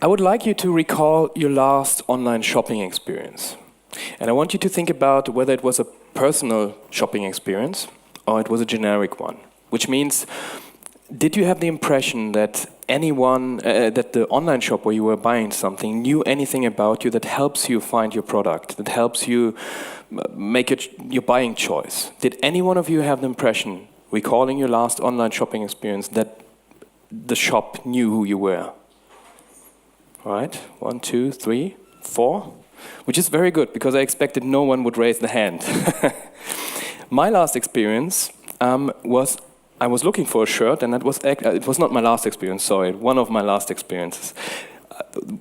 I would like you to recall your last online shopping experience. And I want you to think about whether it was a personal shopping experience or it was a generic one. Which means, did you have the impression that that the online shop where you were buying something knew anything about you that helps you find your product, that helps you make your buying choice? Did any one of you have the impression, recalling your last online shopping experience, that the shop knew who you were? All right, 1, 2, 3, 4, which is very good because I expected no one would raise the hand. My last experience was I was looking for a shirt, and it was not my last experience, sorry, one of my last experiences.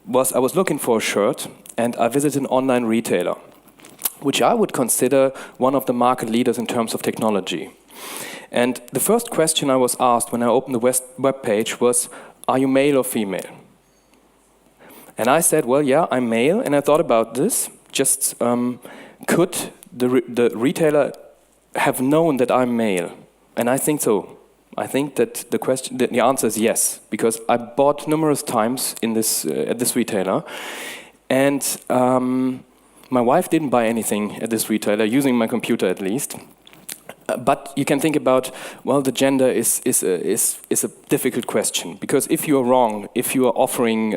I was looking for a shirt, and I visited an online retailer, which I would consider one of the market leaders in terms of technology. And the first question I was asked when I opened the web page was, are you male or female? And I said, well, yeah, I'm male, and I thought about this. Just could the retailer have known that I'm male? And I think so. I think that the answer is yes, because I bought numerous times in at this retailer, and my wife didn't buy anything at this retailer, using my computer at least. But you can think about, well, the gender is a difficult question, because if you are wrong, if you are offering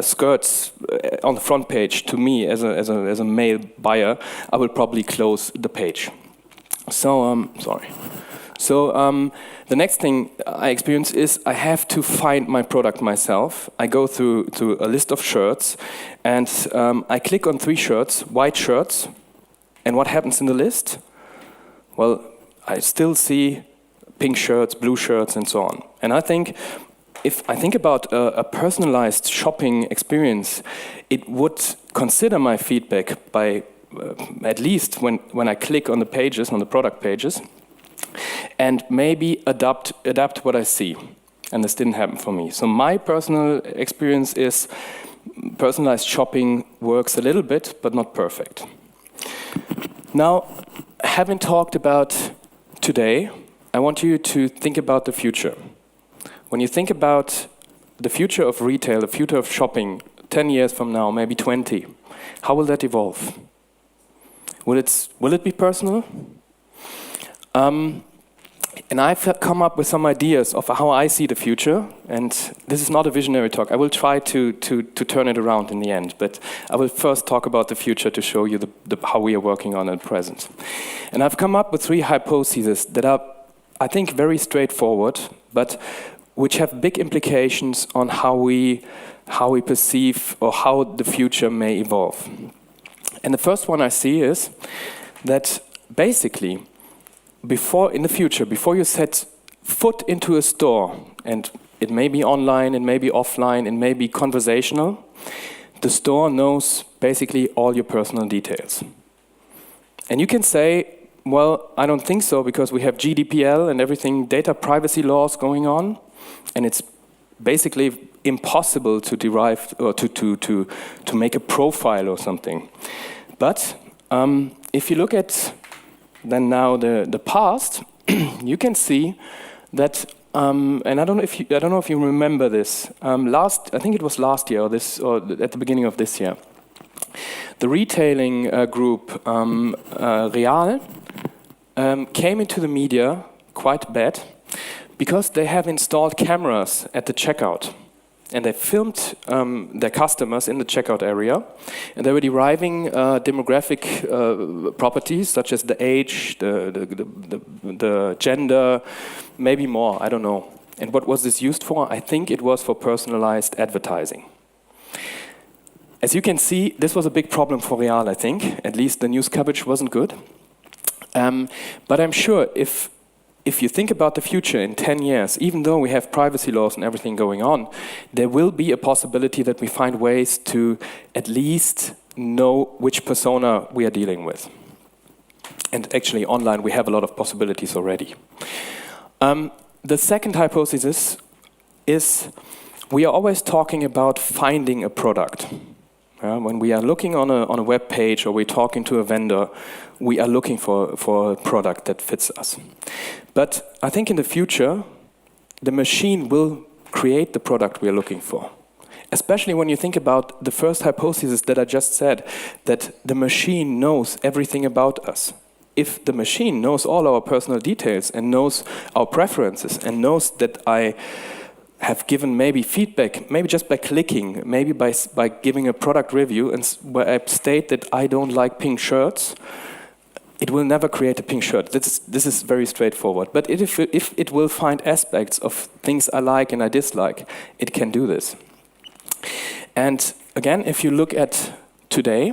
skirts on the front page to me as a male buyer, I will probably close the page. So sorry. So the next thing I experience is I have to find my product myself. I go through a list of shirts, and I click on 3 shirts, white shirts, and what happens in the list? Well, I still see pink shirts, blue shirts, and so on. And I think, if I think about a personalized shopping experience, it would consider my feedback by at least when I click on the pages, on the product pages, and maybe adapt what I see. And this didn't happen for me. So my personal experience is personalized shopping works a little bit, but not perfect. Now, having talked about today, I want you to think about the future. When you think about the future of retail, the future of shopping, 10 years from now, maybe 20, how will that evolve? Will it be personal? And I've come up with some ideas of how I see the future, and this is not a visionary talk. I will try to turn it around in the end, but I will first talk about the future to show you how we are working on it at present. And I've come up with 3 hypotheses that are, I think, very straightforward, but which have big implications on how we perceive or how the future may evolve. And the first one I see is that basically, in the future, before you set foot into a store, and it may be online, it may be offline, it may be conversational, the store knows basically all your personal details. And you can say, well, I don't think so, because we have GDPR and everything, data privacy laws going on, and it's basically impossible to derive or to make a profile or something. But if you look at then now the past, you can see that, and I don't know if you remember this. I think it was last year or at the beginning of this year. The retailing group Real came into the media quite bad because they have installed cameras at the checkout. And they filmed their customers in the checkout area, and they were deriving demographic properties such as the age, the gender, maybe more, I don't know. And what was this used for? I think it was for personalized advertising. As you can see, this was a big problem for Real, I think. At least the news coverage wasn't good. But I'm sure if you think about the future in 10 years, even though we have privacy laws and everything going on, there will be a possibility that we find ways to at least know which persona we are dealing with. And actually, online, we have a lot of possibilities already. The second hypothesis is we are always talking about finding a product. When we are looking on a web page or we're talking to a vendor, we are looking for a product that fits us. But I think in the future, the machine will create the product we are looking for. Especially when you think about the first hypothesis that I just said, that the machine knows everything about us. If the machine knows all our personal details and knows our preferences and knows that I have given maybe feedback, maybe just by clicking, maybe by giving a product review and where I state that I don't like pink shirts, it will never create a pink shirt. This is very straightforward. But if it will find aspects of things I like and I dislike, it can do this. And again, if you look at today,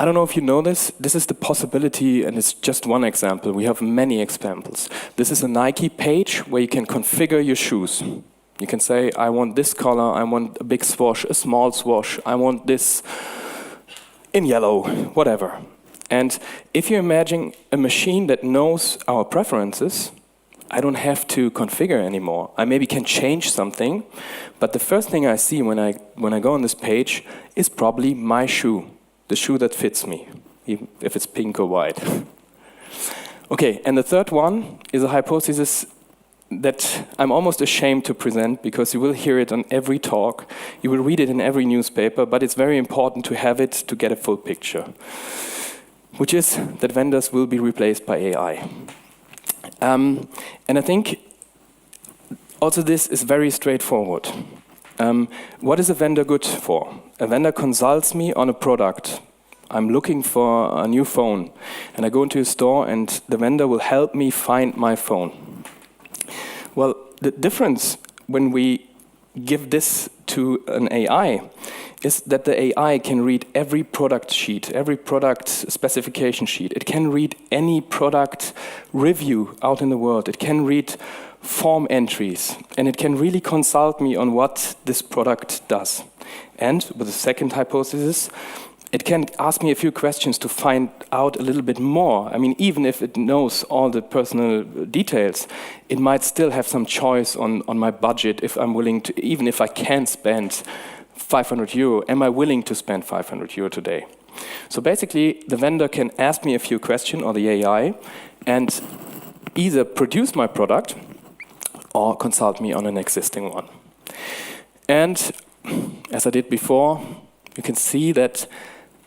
I don't know if you know this is the possibility, and it's just one example. We have many examples. This is a Nike page where you can configure your shoes. You can say, I want this color, I want a big swoosh, a small swoosh, I want this in yellow, whatever. And if you imagine a machine that knows our preferences, I don't have to configure anymore. I maybe can change something, but the first thing I see when I go on this page is probably my shoe. The shoe that fits me, even if it's pink or white. Okay, and the third one is a hypothesis that I'm almost ashamed to present because you will hear it on every talk, you will read it in every newspaper, but it's very important to have it to get a full picture, which is that vendors will be replaced by AI. And I think also this is very straightforward. What is a vendor good for? A vendor consults me on a product. I'm looking for a new phone, and I go into a store, and the vendor will help me find my phone. Well, the difference when we give this to an AI is that the AI can read every product sheet, every product specification sheet. It can read any product review out in the world. It can read form entries, and it can really consult me on what this product does. And with the second hypothesis, it can ask me a few questions to find out a little bit more. I mean, even if it knows all the personal details, it might still have some choice on my budget if I'm willing to, even if I can spend 500 euro, am I willing to spend 500 euro today? So basically, the vendor can ask me a few questions, or the AI, and either produce my product or consult me on an existing one. And as I did before, you can see that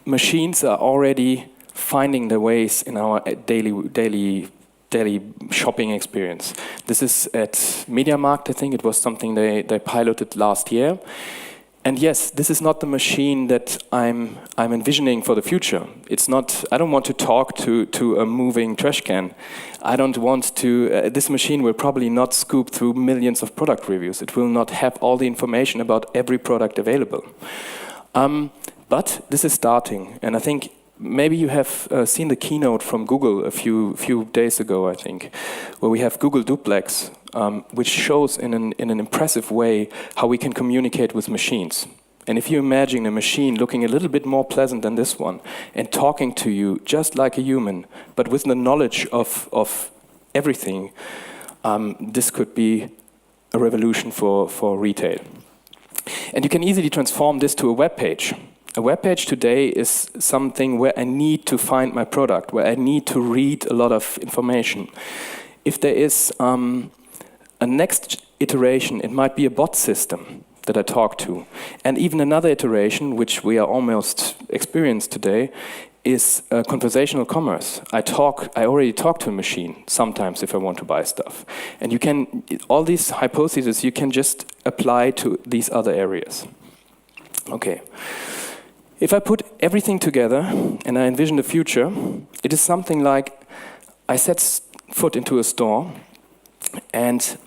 machines are already finding their ways in our daily shopping experience. This is at MediaMarkt, I think it was something they piloted last year. And yes, this is not the machine that I'm envisioning for the future. It's not. I don't want to talk to a moving trash can. I don't want to. This machine will probably not scoop through millions of product reviews. It will not have all the information about every product available. But this is starting, and I think maybe you have seen the keynote from Google a few days ago, I think, where we have Google Duplex, which shows in an impressive way how we can communicate with machines. And if you imagine a machine looking a little bit more pleasant than this one and talking to you just like a human, but with the knowledge of everything, this could be a revolution for retail. And you can easily transform this to a web page. A web page today is something where I need to find my product, where I need to read a lot of information. If there is a next iteration, it might be a bot system that I talk to. And even another iteration, which we are almost experienced today, is conversational commerce. I already talk to a machine sometimes if I want to buy stuff. And you can, all these hypotheses you can just apply to these other areas. Okay. If I put everything together and I envision the future, it is something like I set foot into a store, and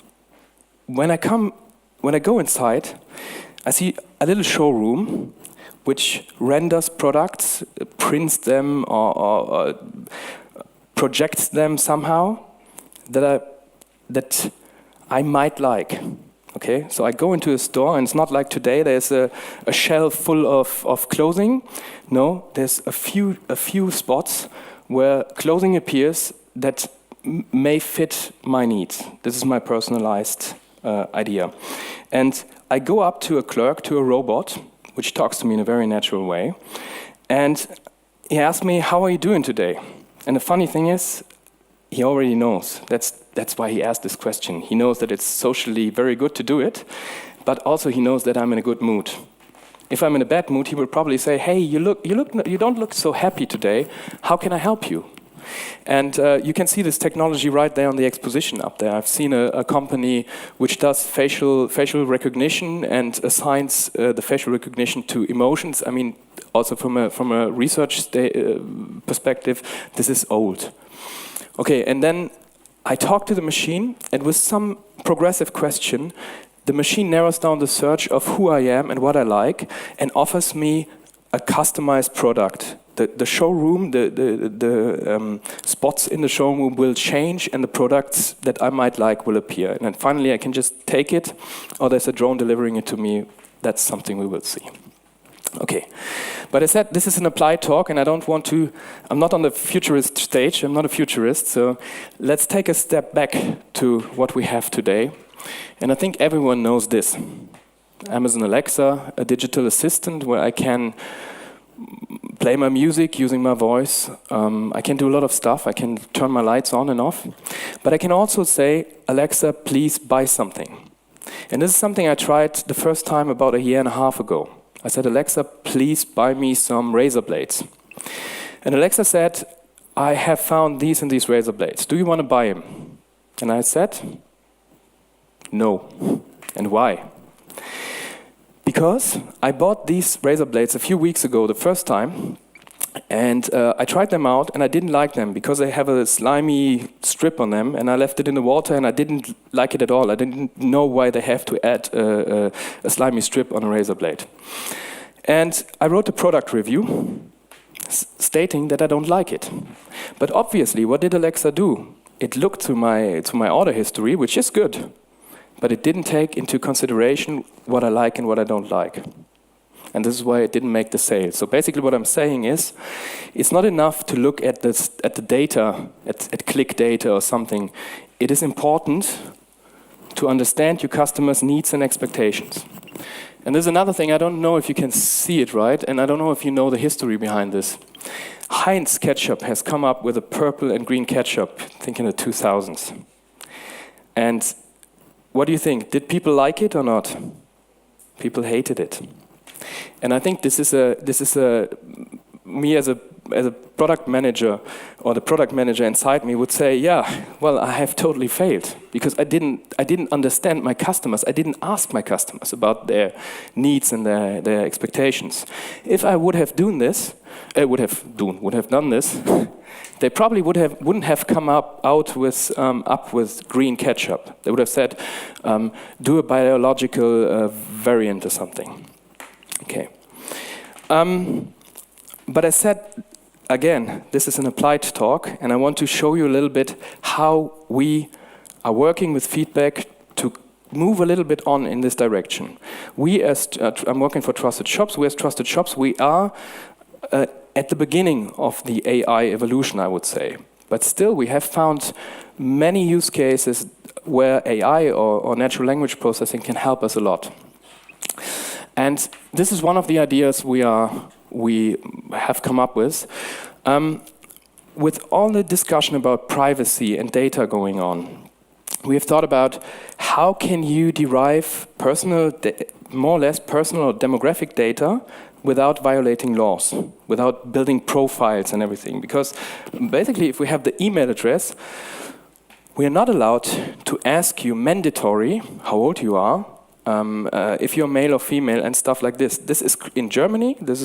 when I go inside, I see a little showroom which renders products, prints them, or projects them somehow that I might like. Okay, so I go into a store, and it's not like today. There's a shelf full of clothing. No, there's a few spots where clothing appears that may fit my needs. This is my personalized idea, and I go up to a clerk, to a robot, which talks to me in a very natural way, and he asks me, "How are you doing today?" And the funny thing is, he already knows. That's why he asked this question. He knows that it's socially very good to do it, but also he knows that I'm in a good mood. If I'm in a bad mood, he will probably say, hey, you don't look so happy today. How can I help you? And you can see this technology right there on the exposition up there. I've seen a company which does facial recognition and assigns the facial recognition to emotions. I mean, also from a research perspective, this is old. Okay, and then I talk to the machine, and with some progressive question, the machine narrows down the search of who I am and what I like, and offers me a customized product. The showroom, the spots in the showroom will change, and the products that I might like will appear. And then finally, I can just take it, or there's a drone delivering it to me. That's something we will see. Okay, but I said this is an applied talk, and I'm not on the futurist stage. I'm not a futurist, so let's take a step back to what we have today. And I think everyone knows this. Amazon Alexa, a digital assistant where I can play my music using my voice. I can do a lot of stuff. I can turn my lights on and off. But I can also say, Alexa, please buy something. And this is something I tried the first time about a year and a half ago. I said, Alexa, please buy me some razor blades. And Alexa said, I have found these and these razor blades. Do you want to buy them? And I said, no. And why? Because I bought these razor blades a few weeks ago the first time, and I tried them out, and I didn't like them because they have a slimy strip on them, and I left it in the water, and I didn't like it at all. I didn't know why they have to add a slimy strip on a razor blade. And I wrote a product review stating that I don't like it. But obviously, what did Alexa do? It looked to my order history, which is good, but it didn't take into consideration what I like and what I don't like. And this is why it didn't make the sale. So basically what I'm saying is, it's not enough to look at the data, at click data or something. It is important to understand your customers' needs and expectations. And there's another thing, I don't know if you can see it right, and I don't know if you know the history behind this. Heinz ketchup has come up with a purple and green ketchup, I think in the 2000s. And what do you think? Did people like it or not? People hated it. And I think this is me as a product manager, or the product manager inside me would say, yeah, well, I have totally failed because I didn't understand my customers. I didn't ask my customers about their needs and their expectations. If I would have done this, they probably wouldn't have come up with green ketchup. They would have said, do a biological variant or something. Okay. But I said, again, this is an applied talk, and I want to show you a little bit how we are working with feedback to move a little bit on in this direction. I'm working for Trusted Shops. We as Trusted Shops, we are at the beginning of the AI evolution, I would say. But still, we have found many use cases where AI or natural language processing can help us a lot. And this is one of the ideas we have come up with. With all the discussion about privacy and data going on, we have thought about how can you derive more or less personal or demographic data without violating laws, without building profiles and everything. Because basically, if we have the email address, we are not allowed to ask you mandatory how old you are, if you're male or female and stuff like this. This is in Germany. This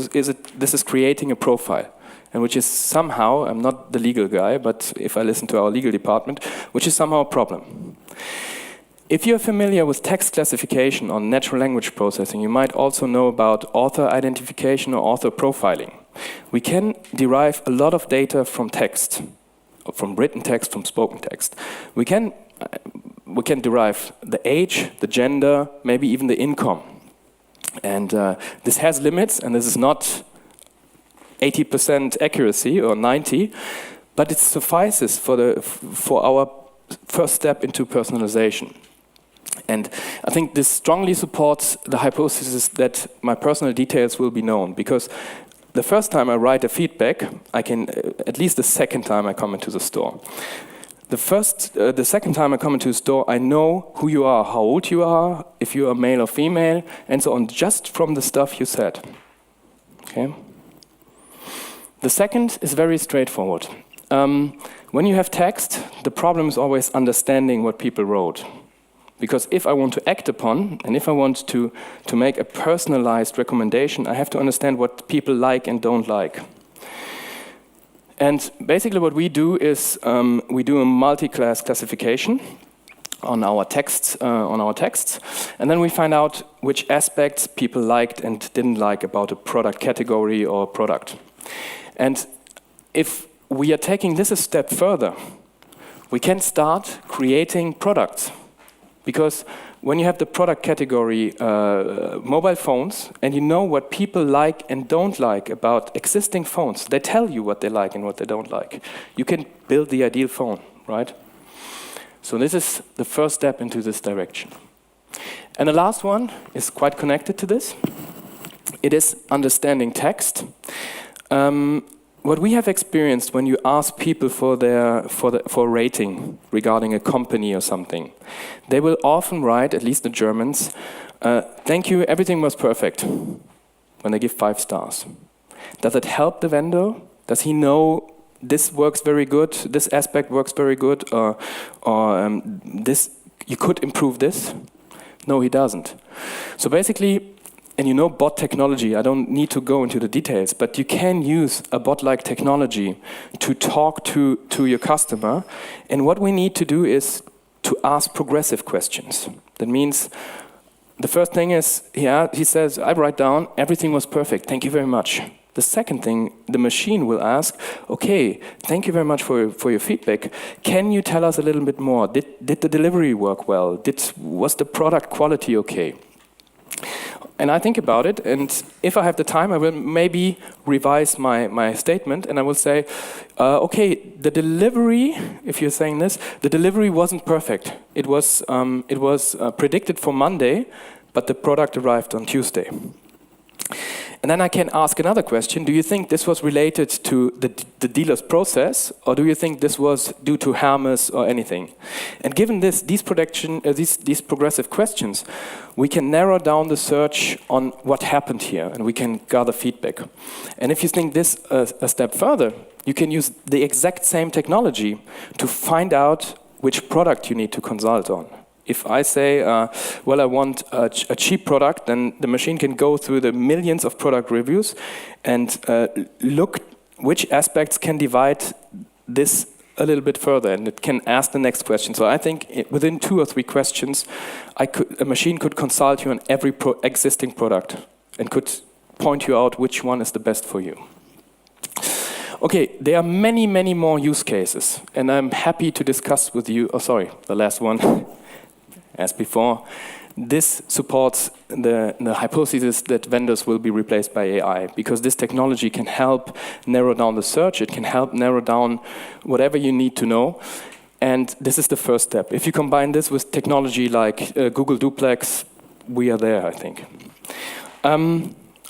is creating a profile, and which is somehow, I'm not the legal guy, but if I listen to our legal department, which is somehow a problem. If you're familiar with text classification or natural language processing, you might also know about author identification or author profiling. We can derive a lot of data from text, from written text, from spoken text. We can derive the age, the gender, maybe even the income. And this has limits, and this is not 80% accuracy or 90%, but it suffices for our first step into personalization. And I think this strongly supports the hypothesis that my personal details will be known, because the first time I write a feedback, I can, at least the second time I come into the store, The second time I come into a store, I know who you are, how old you are, if you are male or female, and so on, just from the stuff you said. Okay. The second is very straightforward. When you have text, the problem is always understanding what people wrote. Because if I want to act upon, and if I want to make a personalized recommendation, I have to understand what people like and don't like. And basically what we do is we do a multi-class classification on our texts, and then we find out which aspects people liked and didn't like about a product category or product. And if we are taking this a step further, we can start creating products. Because when you have the product category mobile phones, and you know what people like and don't like about existing phones, they tell you what they like and what they don't like. You can build the ideal phone, right? So this is the first step into this direction. And the last one is quite connected to this. It is understanding text. What we have experienced when you ask people for a rating regarding a company or something, they will often write, at least the Germans, thank you, everything was perfect, when they give 5 stars. Does it help the vendor? Does he know this works very good, this aspect works very good, or this you could improve this? No, he doesn't. So basically, and you know bot technology, I don't need to go into the details, but you can use a bot-like technology to talk to your customer. And what we need to do is to ask progressive questions. That means the first thing is, he says, I write down, everything was perfect, thank you very much. The second thing, the machine will ask, okay, thank you very much for your feedback. Can you tell us a little bit more? Did the delivery work well? Was the product quality okay? And I think about it, and if I have the time, I will maybe revise my statement, and I will say, okay, the delivery, if you're saying this, the delivery wasn't perfect. It was predicted for Monday, but the product arrived on Tuesday. And then I can ask another question. Do you think this was related to the dealer's process, or do you think this was due to Hermes or anything? And given these progressive questions, we can narrow down the search on what happened here, and we can gather feedback. And if you think this a step further, you can use the exact same technology to find out which product you need to consult on. If I say, well, I want a cheap product, then the machine can go through the millions of product reviews and look which aspects can divide this a little bit further, and it can ask the next question. So I think within 2 or 3 questions, a machine could consult you on every existing product and could point you out which one is the best for you. Okay, there are many, many more use cases, and I'm happy to discuss with you. Oh, sorry, the last one. As before, this supports the hypothesis that vendors will be replaced by AI, because this technology can help narrow down the search, it can help narrow down whatever you need to know, and this is the first step. If you combine this with technology like Google Duplex, we are there, I think.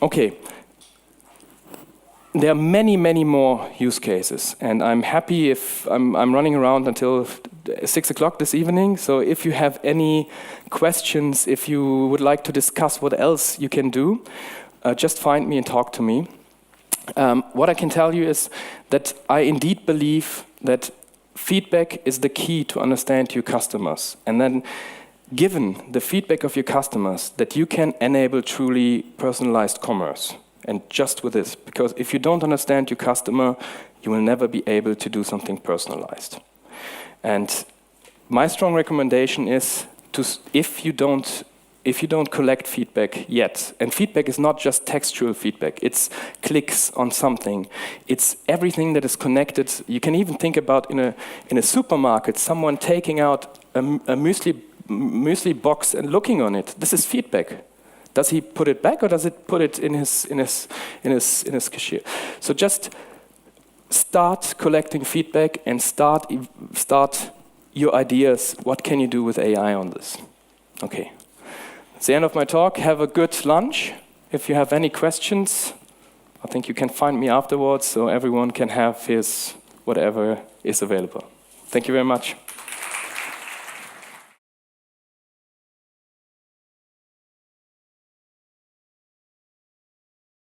Okay. There are many, many more use cases, and I'm happy if I'm running around until 6 o'clock this evening. So if you have any questions, if you would like to discuss what else you can do, just find me and talk to me. What I can tell you is that I indeed believe that feedback is the key to understand your customers. And then given the feedback of your customers, that you can enable truly personalized commerce. And just with this, because if you don't understand your customer, you will never be able to do something personalized. And my strong recommendation is if you don't collect feedback yet, and feedback is not just textual feedback, it's clicks on something, it's everything that is connected. You can even think about in a supermarket, someone taking out a muesli box and looking on it. This is feedback. Does he put it back, or does it put it in his cashier? So just start collecting feedback and start your ideas. What can you do with AI on this? Okay. That's the end of my talk. Have a good lunch. If you have any questions, I think you can find me afterwards, so everyone can have his whatever is available. Thank you very much.